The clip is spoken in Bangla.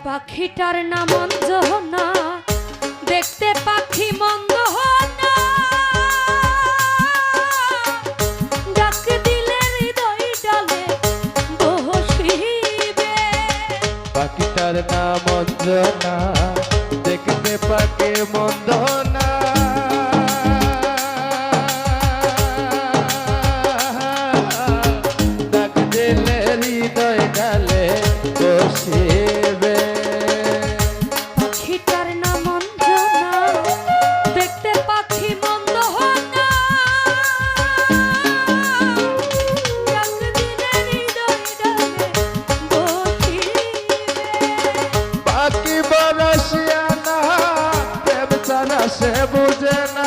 পাখিটার নাম অঞ্জনা, দেখতে পাখি মন্দ না, ডাক দিলে হৃদয় ডালে বসিবে। পাখিটার নাম অঞ্জনা, দেখতে পাখি মন্দ না, ডাক দিলে হৃদয় ডালে বসিবে। পাখিটার নাম অঞ্জনা, দেখতে পাখি মন্দ না, ডাক দিলে হৃদয় ডালে বসিবে। পাখি বরসিয়া না, প্রেম ছাড়া সে বুঝে না,